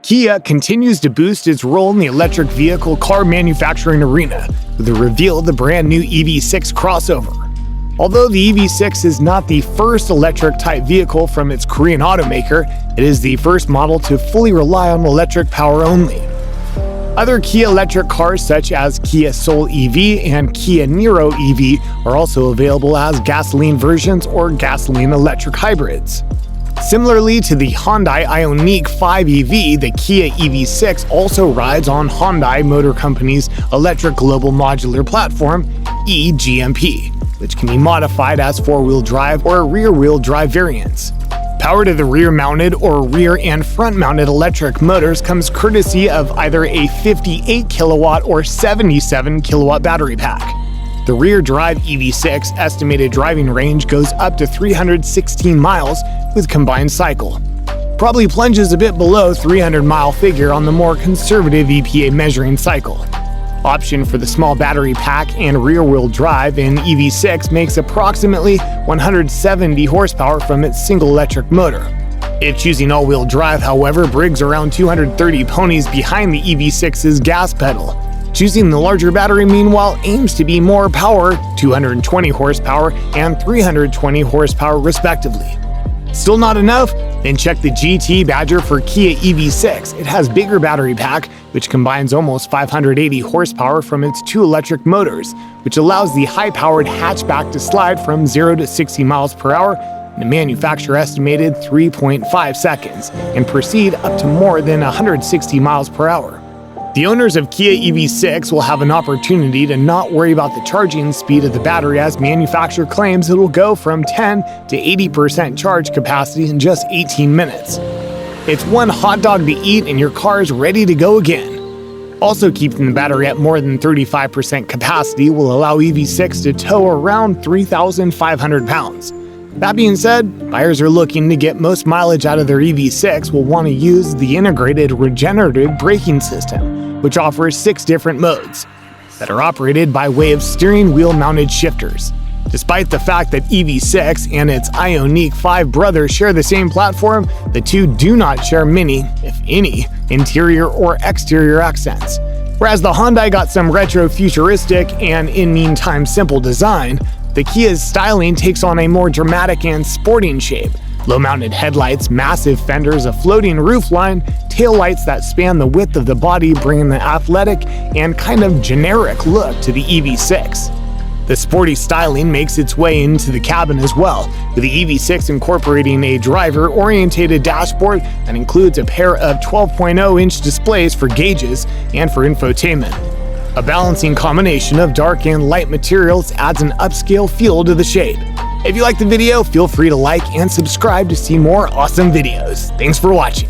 Kia continues to boost its role in the electric vehicle car manufacturing arena with the reveal of the brand new EV6 crossover. Although the EV6 is not the first electric-type vehicle from its Korean automaker, it is the first model to fully rely on electric power only. Other Kia electric cars such as Kia Soul EV and Kia Niro EV are also available as gasoline versions or gasoline electric hybrids. Similarly to the Hyundai Ioniq 5 EV, the Kia EV6 also rides on Hyundai Motor Company's electric global modular platform, E-GMP, which can be modified as four-wheel drive or rear-wheel drive variants. Power to the rear-mounted or rear and front-mounted electric motors comes courtesy of either a 58 kilowatt or 77 kilowatt battery pack. The rear-drive EV6 estimated driving range goes up to 316 miles with combined cycle. Probably plunges a bit below 300-mile figure on the more conservative EPA measuring cycle. Option for the small battery pack and rear-wheel drive in EV6 makes approximately 170 horsepower from its single electric motor. If choosing all-wheel drive, however, brings around 230 ponies behind the EV6's gas pedal. Choosing the larger battery, meanwhile, aims to be more power, 220 horsepower and 320 horsepower respectively. Still not enough? Then check the GT Badger for Kia EV6. It has bigger battery pack, which combines almost 580 horsepower from its two electric motors, which allows the high-powered hatchback to slide from 0 to 60 miles per hour in a manufacturer estimated 3.5 seconds and proceed up to more than 160 miles per hour. The owners of Kia EV6 will have an opportunity to not worry about the charging speed of the battery, as manufacturer claims it will go from 10 to 80% charge capacity in just 18 minutes. It's one hot dog to eat and your car is ready to go again. Also, keeping the battery at more than 35% capacity will allow EV6 to tow around 3,500 pounds. That being said, buyers are looking to get most mileage out of their EV6 will want to use the integrated regenerative braking system, which offers 6 different modes that are operated by way of steering wheel mounted shifters. Despite the fact that EV6 and its Ioniq 5 brother share the same platform, the two do not share many, if any, interior or exterior accents. Whereas the Hyundai got some retro futuristic and in meantime simple design, the Kia's styling takes on a more dramatic and sporting shape. Low-mounted headlights, massive fenders, a floating roofline, taillights that span the width of the body, bringing the athletic and kind of generic look to the EV6. The sporty styling makes its way into the cabin as well, with the EV6 incorporating a driver-oriented dashboard that includes a pair of 12.0-inch displays for gauges and for infotainment. A balancing combination of dark and light materials adds an upscale feel to the shape. If you liked the video, feel free to like and subscribe to see more awesome videos. Thanks for watching.